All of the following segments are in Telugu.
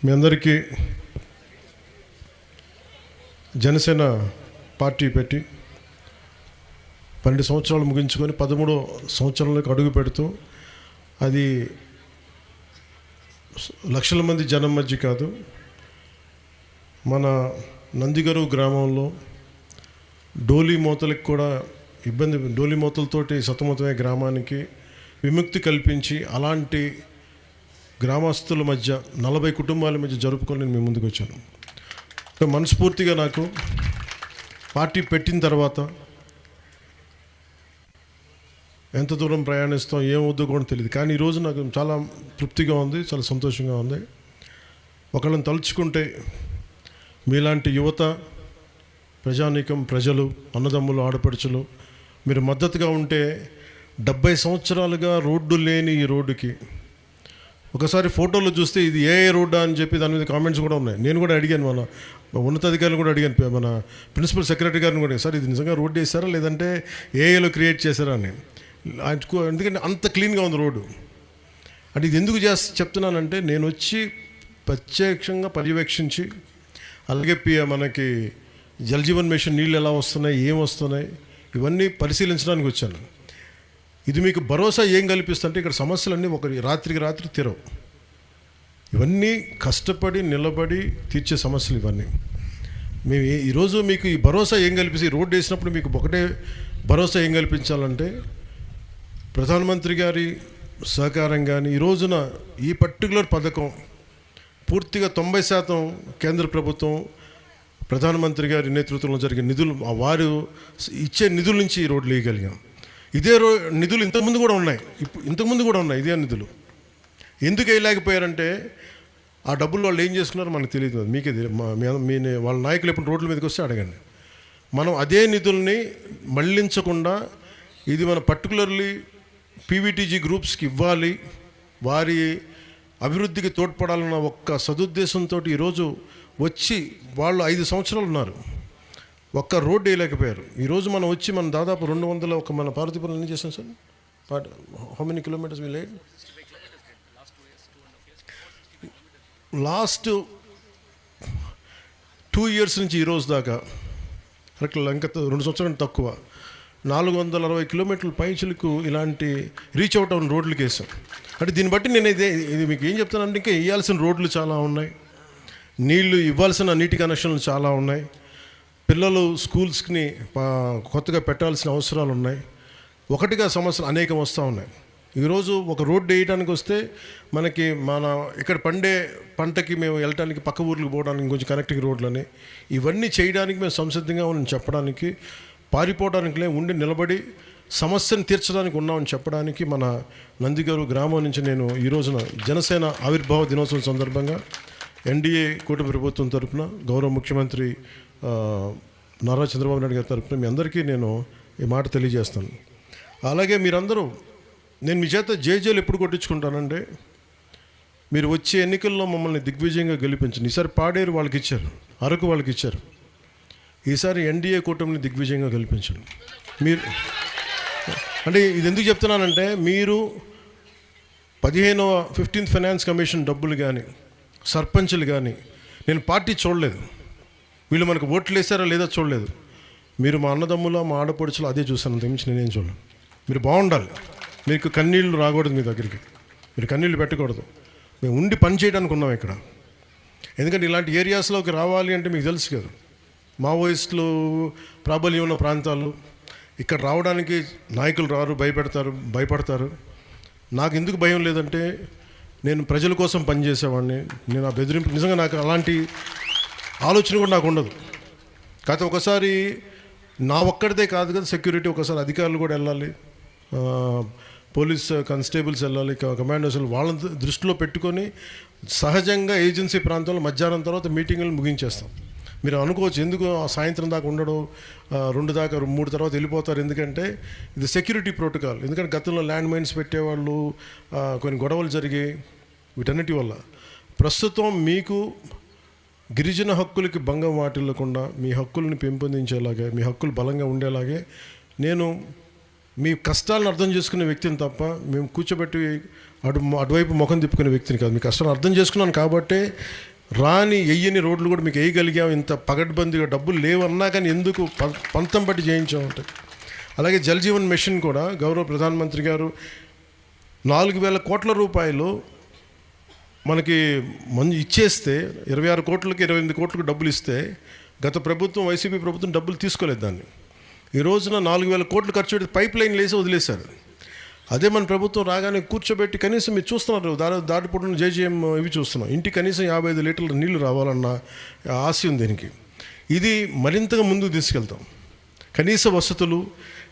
మీ అందరికీ జనసేన పార్టీ పెట్టి 12 సంవత్సరాలు ముగించుకొని 13వ సంవత్సరంలోకి అడుగు పెడుతూ, అది లక్షల మంది జనం మధ్య కాదు, మన నందిగరు గ్రామంలో డోలీ మోతలకు కూడా ఇబ్బంది, డోలీ మోతలతోటి సతమతమయ్యే గ్రామానికి విముక్తి కల్పించి అలాంటి గ్రామస్తుల మధ్య 40 కుటుంబాల మధ్య జరుపుకొని నేను ముందుకు వచ్చాను. మనస్ఫూర్తిగా నాకు పార్టీ పెట్టిన తర్వాత ఎంత దూరం ప్రయాణిస్తాం ఏమవుద్దో కూడా తెలియదు, కానీ ఈరోజు నాకు చాలా తృప్తిగా ఉంది, చాలా సంతోషంగా ఉంది. ఒకళ్ళని తలుచుకుంటే మీలాంటి యువత, ప్రజానీకం, ప్రజలు, అన్నదమ్ములు, ఆడపడుచులు మీరు మద్దతుగా ఉంటే 70 సంవత్సరాలుగా రోడ్డు లేని ఈ రోడ్డుకి ఒకసారి ఫోటోలో చూస్తే ఇది ఏ రోడ్డా అని చెప్పి దాని మీద కామెంట్స్ కూడా ఉన్నాయి. నేను కూడా అడిగాను, మన ఉన్నతాధికారులు కూడా అడిగాను, మన ప్రిన్సిపల్ సెక్రటరీ గారిని కూడా, సార్ ఇది నిజంగా రోడ్డు వేసారా లేదంటే ఏఏలో క్రియేట్ చేశారా అని. ఎందుకంటే అంత క్లీన్గా ఉంది రోడ్డు. అంటే ఇది ఎందుకు చెప్తున్నానంటే, నేను వచ్చి ప్రత్యక్షంగా పర్యవేక్షించి, అలాగే మనకి జలజీవన్ మిషన్ నీళ్ళు ఎలా వస్తున్నాయి, ఏం వస్తున్నాయి, ఇవన్నీ పరిశీలించడానికి వచ్చాను. ఇది మీకు భరోసా ఏం కల్పిస్తుంటే, ఇక్కడ సమస్యలన్నీ రాత్రికి రాత్రి తీరవు. ఇవన్నీ కష్టపడి నిలబడి తీర్చే సమస్యలు ఇవన్నీ. మేము ఈరోజు మీకు ఈ భరోసా ఏం కల్పిస్తే, రోడ్డు వేసినప్పుడు మీకు ఒకటే భరోసా ఏం కల్పించాలంటే, ప్రధానమంత్రి గారి సహకారం కానీ, ఈ రోజున ఈ పర్టికులర్ పథకం పూర్తిగా 90% కేంద్ర ప్రభుత్వం ప్రధానమంత్రి గారి నేతృత్వంలో జరిగే నిధులు, వారు ఇచ్చే నిధుల నుంచి ఈ రోడ్లు వేయగలిగాం. ఇదే నిధులు ఇంతకుముందు కూడా ఉన్నాయి, ఇంతకుముందు కూడా ఉన్నాయి ఇదే నిధులు. ఎందుకు వేయలేకపోయారంటే ఆ డబ్బులు వాళ్ళు ఏం చేసుకున్నారో మనకు తెలియదు. మీకే వాళ్ళ నాయకులు ఎప్పుడు రోడ్ల మీదకి వస్తే అడగండి. మనం అదే నిధుల్ని మళ్లించకుండా ఇది మన పర్టికులర్లీ పీవీటీజీ గ్రూప్స్కి ఇవ్వాలి, వారి అభివృద్ధికి తోడ్పడాలన్న ఒక్క సదుద్దేశంతో ఈరోజు వచ్చి వాళ్ళు 5 సంవత్సరాలు ఉన్నారు, ఒక్క రోడ్డు వేయలేకపోయారు. ఈరోజు మనం వచ్చి మనం దాదాపు 200 మన పార్వతీపురం ఎన్ని చేసాం sir? How many kilometres we laid? Last 2 years నుంచి ఈరోజు దాకా కరెక్ట్ ఇంకా 2 సంవత్సరాలు తక్కువ 460 కిలోమీటర్ల పైచులకు ఇలాంటి రీచ్ అవుట్ అవును రోడ్లకి వేసాం. అంటే దీన్ని బట్టి నేను ఇది మీకు ఏం చెప్తానంటే, ఇంకా వేయాల్సిన రోడ్లు చాలా ఉన్నాయి, నీళ్లు ఇవ్వాల్సిన నీటి కనెక్షన్లు చాలా ఉన్నాయి, పిల్లలు స్కూల్స్కి కొత్తగా పెట్టాల్సిన అవసరాలు ఉన్నాయి, ఒకటిగా సమస్యలు అనేకం వస్తూ ఉన్నాయి. ఈరోజు ఒక రోడ్డు వేయడానికి వస్తే మనకి ఇక్కడ పండే పంటకి మేము వెళ్ళటానికి పక్క ఊర్లకు పోవడానికి కొంచెం కనెక్టింగ్ రోడ్లని, ఇవన్నీ చేయడానికి మేము సంసిద్ధంగా ఉన్నామని చెప్పడానికి, పారిపోవడానికి ఉండి నిలబడి సమస్యను తీర్చడానికి ఉన్నామని చెప్పడానికి మన నందిగారు గ్రామం నుంచి నేను ఈ రోజున జనసేన ఆవిర్భావ దినోత్సవం సందర్భంగా ఎన్డీఏ కూటమి ప్రభుత్వం తరఫున గౌరవ ముఖ్యమంత్రి నారా చంద్రబాబు నాయుడు గారి తరఫున మీ అందరికీ నేను ఈ మాట తెలియజేస్తాను. అలాగే మీరందరూ, నేను మీ చేత జేజేలు ఎప్పుడు కొట్టించుకుంటానంటే, మీరు వచ్చే ఎన్నికల్లో మమ్మల్ని దిగ్విజయంగా గెలిపించండి. ఈసారి పాడేరు వాళ్ళకి ఇచ్చారు, అరకు వాళ్ళకి ఇచ్చారు, ఈసారి ఎన్డీఏ కూటమిని దిగ్విజయంగా గెలిపించండి. మీరు అంటే ఇది ఎందుకు చెప్తున్నానంటే, మీరు 15th ఫైనాన్స్ కమిషన్ డబ్బులు కానీ, సర్పంచులు కానీ నేను పార్టీ చూడలేదు, వీళ్ళు మనకు ఓట్లు వేసారా లేదా చూడలేదు. మీరు మా అన్నదమ్ముల, మా ఆడపడుచులు అదే చూశాను, అంతకుమించి నేనేం చూడలేదు. మీరు బాగుండాలి, మీకు కన్నీళ్ళు రాకూడదు, మీ దగ్గరికి మీరు కన్నీళ్ళు పెట్టకూడదు. మేము ఉండి పని చేయడానికి ఉన్నాం ఇక్కడ. ఎందుకంటే ఇలాంటి ఏరియాస్లోకి రావాలి అంటే మీకు తెలుసు కదా, మావోయిస్టులు ప్రాబల్యం ఉన్న ప్రాంతాలు, ఇక్కడ రావడానికి నాయకులు రారు, భయపడతారు. నాకు ఎందుకు భయం లేదంటే, నేను ప్రజల కోసం పనిచేసేవాడిని. నేను ఆ బెదిరింపు నిజంగా నాకు అలాంటి ఆలోచన కూడా నాకు ఉండదు. కాకపోతే ఒకసారి నా ఒక్కడిదే కాదు కదా సెక్యూరిటీ, ఒకసారి అధికారులు కూడా వెళ్ళాలి, పోలీస్ కానిస్టేబుల్స్ వెళ్ళాలి, కమాండోస్, వాళ్ళని దృష్టిలో పెట్టుకొని సహజంగా ఏజెన్సీ ప్రాంతంలో మధ్యాహ్నం తర్వాత మీటింగులు ముగించేస్తాం. మీరు అనుకోవచ్చు ఎందుకు సాయంత్రం దాకా ఉండడం, 2 దాకా 3 తర్వాత వెళ్ళిపోతారు, ఎందుకంటే ఇది సెక్యూరిటీ ప్రోటోకాల్. ఎందుకంటే గతంలో ల్యాండ్ మైన్స్ పెట్టేవాళ్ళు, కొన్ని గొడవలు జరిగాయి, వీటన్నిటి వల్ల ప్రస్తుతం మీకు గిరిజన హక్కులకి భంగం వాటిల్లకుండా మీ హక్కుల్ని పెంపొందించేలాగే, మీ హక్కులు బలంగా ఉండేలాగే నేను మీ కష్టాలను అర్థం చేసుకునే వ్యక్తిని తప్ప మేము కూర్చోబెట్టి అటువైపు ముఖం తిప్పుకునే వ్యక్తిని కాదు. మీ కష్టాలను అర్థం చేసుకున్నాను కాబట్టే రాని వెయ్యని రోడ్లు కూడా మీకు వేయగలిగాం, ఇంత పగడ్బందీగా డబ్బులు లేవన్నా కానీ ఎందుకు పంతం బట్టి చేయించామంటే. అలాగే జల్ జీవన్ మిషన్ కూడా గౌరవ ప్రధానమంత్రి గారు 4,000 కోట్ల రూపాయలు మనకి ఇచ్చేస్తే 26 కోట్లకి 28 కోట్లకు డబ్బులు ఇస్తే గత ప్రభుత్వం వైసీపీ ప్రభుత్వం డబ్బులు తీసుకోలేదు దాన్ని. ఈ రోజున 4,000 కోట్లు ఖర్చు పెట్టి పైప్ లైన్ వేసి వదిలేశారు. అదే మన ప్రభుత్వం రాగానే కూర్చోబెట్టి కనీసం మీరు చూస్తున్నారు దాటిపొట్టున జేజీఎం ఇవి చూస్తున్నాం, ఇంటికి కనీసం 55 లీటర్ల నీళ్లు రావాలన్న ఆశ ఉంది దీనికి. ఇది మరింతగా ముందుకు తీసుకెళ్తాం. కనీస వసతులు,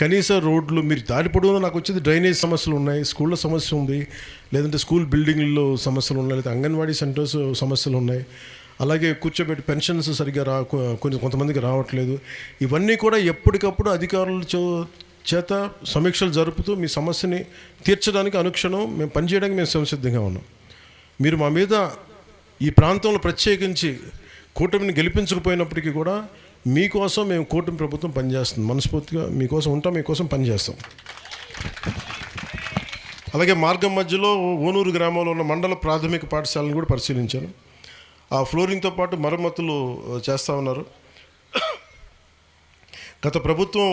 కనీస రోడ్లు, మీరు దారి పొడవునా నాకు వచ్చేది డ్రైనేజ్ సమస్యలు ఉన్నాయి, స్కూళ్ళ సమస్య ఉంది, లేదంటే స్కూల్ బిల్డింగ్లో సమస్యలు ఉన్నాయి, లేదా అంగన్వాడీ సెంటర్స్ సమస్యలు ఉన్నాయి. అలాగే కూర్చోబెట్టి పెన్షన్స్ సరిగ్గా కొంతమందికి రావట్లేదు. ఇవన్నీ కూడా ఎప్పటికప్పుడు అధికారుల చేత సమీక్షలు జరుపుతూ మీ సమస్యని తీర్చడానికి అనుక్షణం మేము పనిచేయడానికి మేము సంసిద్ధంగా ఉన్నాం. మీరు మా మీద ఈ ప్రాంతంలో ప్రత్యేకించి కూటమిని గెలిపించకపోయినప్పటికీ కూడా మీకోసం మేము కూటమి ప్రభుత్వం పనిచేస్తుంది. మనస్ఫూర్తిగా మీకోసం ఉంటాం, మీకోసం పనిచేస్తాం. అలాగే మార్గం మధ్యలో ఓనూరు గ్రామంలో ఉన్న మండల ప్రాథమిక పాఠశాలను కూడా పరిశీలించాను. ఆ ఫ్లోరింగ్తో పాటు మరమ్మతులు చేస్తూ ఉన్నారు. గత ప్రభుత్వం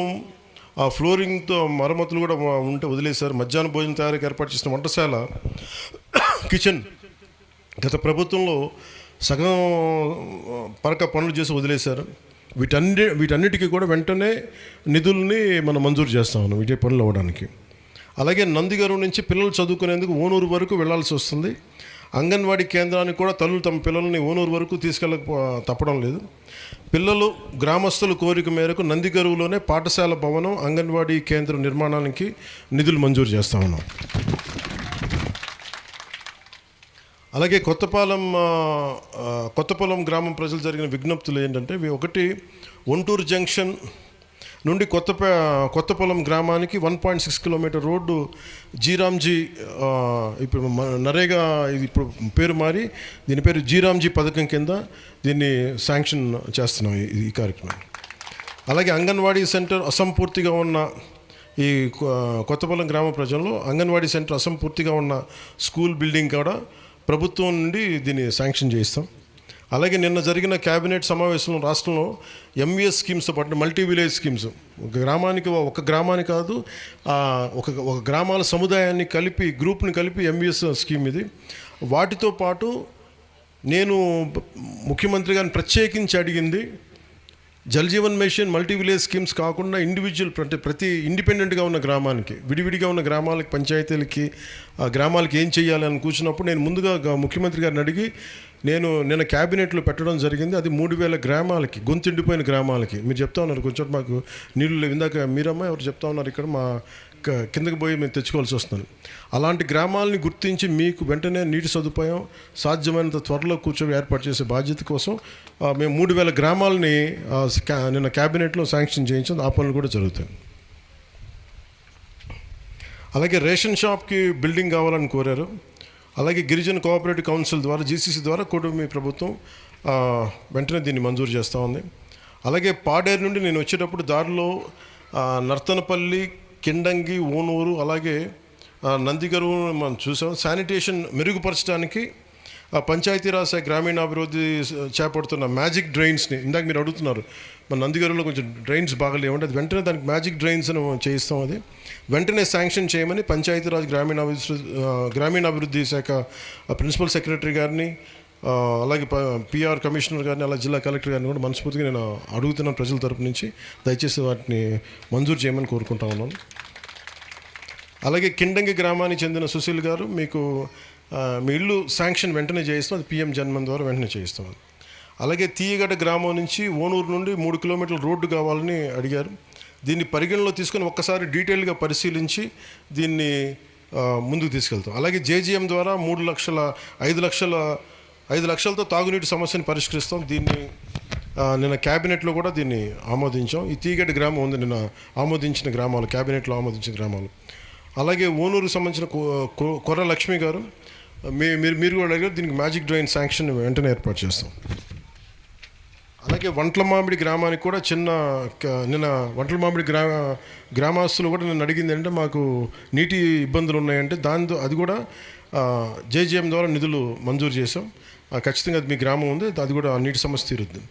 ఆ ఫ్లోరింగ్తో మరమ్మతులు కూడా ఉంటే వదిలేశారు. మధ్యాహ్న భోజనం తయారీకి ఏర్పాటు చేసిన వంటశాల కిచెన్ గత ప్రభుత్వంలో సగం పరక పనులు చేసి వదిలేశారు. వీటన్నిటికీ కూడా వెంటనే నిధుల్ని మనం మంజూరు చేస్తా ఉన్నాం వీటి పనులు అవ్వడానికి. అలాగే నందిగారు నుంచి పిల్లలు చదువుకునేందుకు ఓనూరు వరకు వెళ్లాల్సి వస్తుంది. అంగన్వాడీ కేంద్రానికి కూడా తల్లులు తమ పిల్లల్ని ఓనూరు వరకు తప్పడం లేదు. పిల్లలు గ్రామస్తుల కోరిక మేరకు నందిగరువులోనే పాఠశాల భవనం, అంగన్వాడీ కేంద్రం నిర్మాణానికి నిధులు మంజూరు చేస్తా ఉన్నాం. అలాగే కొత్తపాలెం గ్రామం ప్రజలు జరిగిన విజ్ఞప్తులు ఏంటంటే, ఒకటి ఒంటూరు జంక్షన్ నుండి కొత్తపాలెం గ్రామానికి 1.6 కిలోమీటర్ రోడ్డు జీరామ్జీ, ఇప్పుడు నరేగా ఇది ఇప్పుడు పేరు మారి దీని పేరు జీరామ్జీ పథకం కింద దీన్ని శాంక్షన్ చేస్తున్నాం ఈ కార్యక్రమం. అలాగే అంగన్వాడీ సెంటర్ అసంపూర్తిగా ఉన్న ఈ కొత్తపాలెం గ్రామ ప్రజల్లో అంగన్వాడీ సెంటర్ అసంపూర్తిగా ఉన్న స్కూల్ బిల్డింగ్ కూడా ప్రభుత్వం నుండి దీన్ని శాంక్షన్ చేయిస్తాం. అలాగే నిన్న జరిగిన క్యాబినెట్ సమావేశంలో రాష్ట్రంలో ఎంవిఎస్ స్కీమ్స్తో పాటు మల్టీ విలేజ్ స్కీమ్స్, ఒక గ్రామానికి కాదు, ఒక గ్రామాల సముదాయాన్ని కలిపి గ్రూప్ని కలిపి ఎంవిఎస్ స్కీమ్ ఇది. వాటితో పాటు నేను ముఖ్యమంత్రి గారిని ప్రత్యేకించి అడిగింది, Jal Jeevan mission multi village schemes కాకుండా ఇండివిజువల్ ప్రతి ఇండిపెండెంట్గా ఉన్న గ్రామానికి, విడివిడిగా ఉన్న గ్రామాలకి, పంచాయతీలకి, గ్రామాలకి ఏం చేయాలి అని కూర్చున్నప్పుడు నేను ముందుగా ముఖ్యమంత్రి గారిని అడిగి నేను నిన్న క్యాబినెట్లో పెట్టడం జరిగింది. అది 3,000 గ్రామాలకి, గొంతుండిపోయిన గ్రామాలకి. మీరు చెప్తా ఉన్నారు కొంచెం మాకు నీళ్ళు లేవు, ఇందాక మీరమ్మ ఎవరు చెప్తా ఉన్నారు ఇక్కడ మా కిందకి పోయి మేము తెచ్చుకోవాల్సి వస్తుంది. అలాంటి గ్రామాలని గుర్తించి మీకు వెంటనే నీటి సదుపాయం సాధ్యమైనంత త్వరలో కూర్చొని ఏర్పాటు చేసే బాధ్యత కోసం మేము 3,000 గ్రామాలని నిన్న క్యాబినెట్లో శాంక్షన్ చేయించాం. ఆ పనులు కూడా జరుగుతాయి. అలాగే రేషన్ షాప్కి బిల్డింగ్ కావాలని కోరారు. అలాగే గిరిజన కోఆపరేటివ్ కౌన్సిల్ ద్వారా, జీసీసీ ద్వారా కూటమి ప్రభుత్వం వెంటనే దీన్ని మంజూరు చేస్తూ ఉంది. అలాగే పాడేరు నుండి నేను వచ్చేటప్పుడు దారిలో నర్తనపల్లి, కిండంగి, ఓనూరు, అలాగే నందిగరువు మనం చూసాం. శానిటేషన్ మెరుగుపరచడానికి పంచాయతీరాజ్ శాఖ గ్రామీణాభివృద్ధి చేపడుతున్న మ్యాజిక్ డ్రైన్స్ని, ఇందాక మీరు అడుగుతున్నారు మన నందిగరువులో కొంచెం డ్రైన్స్ బాగాలేవంటే అది వెంటనే దానికి మ్యాజిక్ డ్రైన్స్ అని చేయిస్తాం. అది వెంటనే శాంక్షన్ చేయమని పంచాయతీరాజ్ గ్రామీణాభివృద్ధి శాఖ ప్రిన్సిపల్ సెక్రటరీ గారిని, అలాగే పిఆర్ కమిషనర్ గారిని, అలా జిల్లా కలెక్టర్ గారిని కూడా మనస్ఫూర్తిగా నేను అడుగుతున్నాను ప్రజల తరపు నుంచి. దయచేసి వాటిని మంజూరు చేయమని కోరుకుంటా ఉన్నాను. అలాగే కిండంగి గ్రామానికి చెందిన సుశీల్ గారు, మీకు మీ ఇల్లు శాంక్షన్ వెంటనే చేయిస్తాం, అది పిఎం జన్మన్ ద్వారా వెంటనే చేయిస్తాం. అలాగే తీయగడ్డ గ్రామం నుంచి ఓనూరు నుండి 3 కిలోమీటర్ల రోడ్డు కావాలని అడిగారు. దీన్ని పరిగణలో తీసుకొని ఒక్కసారి డీటెయిల్గా పరిశీలించి దీన్ని ముందుకు తీసుకెళ్తాం. అలాగే జేజీఎం ద్వారా 5 లక్షలతో తాగునీటి సమస్యను పరిష్కరిస్తాం. దీన్ని నిన్న క్యాబినెట్లో కూడా దీన్ని ఆమోదించాం. ఈ తీగడ్డ గ్రామం ఉంది నిన్న ఆమోదించిన గ్రామాలు, క్యాబినెట్లో ఆమోదించిన గ్రామాలు. అలాగే ఓనూరుకు సంబంధించిన కొర్ర లక్ష్మి గారు, మీరు కూడా అడిగారు, దీనికి మ్యాజిక్ డ్రైన్ శాంక్షన్ వెంటనే ఏర్పాటు చేస్తాం. అలాగే వంటలమామిడి గ్రామానికి కూడా నిన్న వంటలమామిడి గ్రామస్తులు కూడా నన్ను అడిగింది అంటే మాకు నీటి ఇబ్బందులు ఉన్నాయంటే అది కూడా జేజేఎం ద్వారా నిధులు మంజూరు చేసాం. ఖచ్చితంగా అది మీ గ్రామం ఉంది, అది కూడా నీటి సమస్య తీరుద్ది.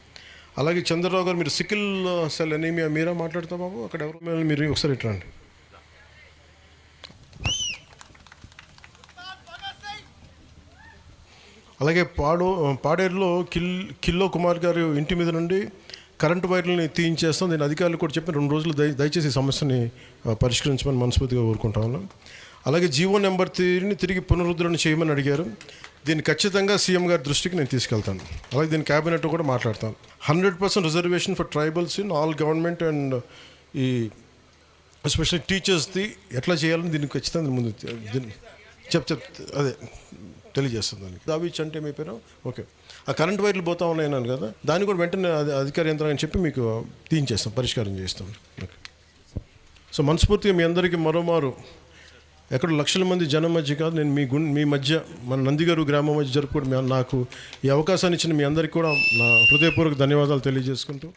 అలాగే చంద్రరావు గారు, మీరు సికిల్ సెల్ ఎనీమియా మీరా మాట్లాడతా బాబు, అక్కడ ఎవరు మీరు ఒకసారి ఇట్రండి. అలాగే పాడేరులో కిల్లో కుమార్ గారు ఇంటి మీద నుండి కరెంటు వైర్లని తీయించేస్తాం. దీని అధికారులు కూడా చెప్పి 2 రోజులు దయచేసి ఈ సమస్యని పరిష్కరించమని మనస్ఫూర్తిగా కోరుకుంటాను. అలాగే జీవో నెంబర్ 3ని తిరిగి పునరుద్ధరణ చేయమని అడిగారు. దీన్ని ఖచ్చితంగా సీఎం గారి దృష్టికి నేను తీసుకెళ్తాను. అలాగే దీని క్యాబినెట్ కూడా మాట్లాడతాను. 100% reservation for tribals in all government and ఈ ఎస్పెషల్లీ టీచర్స్ది ఎట్లా చేయాలని దీన్ని ఖచ్చితంగా ముందు చెప్తే అదే తెలియజేస్తుంది. దానికి దావిచ్ అంటే మీ పేరు ఓకే. ఆ కరెంట్ వైర్లు పోతా ఉన్నాయన్నాను కదా, దాన్ని కూడా వెంటనే అధికార యంత్రాన్ని చెప్పి మీకు తీయించేస్తాం, పరిష్కారం చేస్తాం. ఓకే. సో మనస్ఫూర్తిగా మీ అందరికీ మరోమారు ఎక్కడ లక్షల మంది జనం మధ్య కాదు, నేను మీ మధ్య మన నందిగారు గ్రామం మధ్య జరుపుకోవడం నాకు ఈ అవకాశాన్ని ఇచ్చిన మీ అందరికీ కూడా నా హృదయపూర్వక ధన్యవాదాలు తెలియజేసుకుంటూ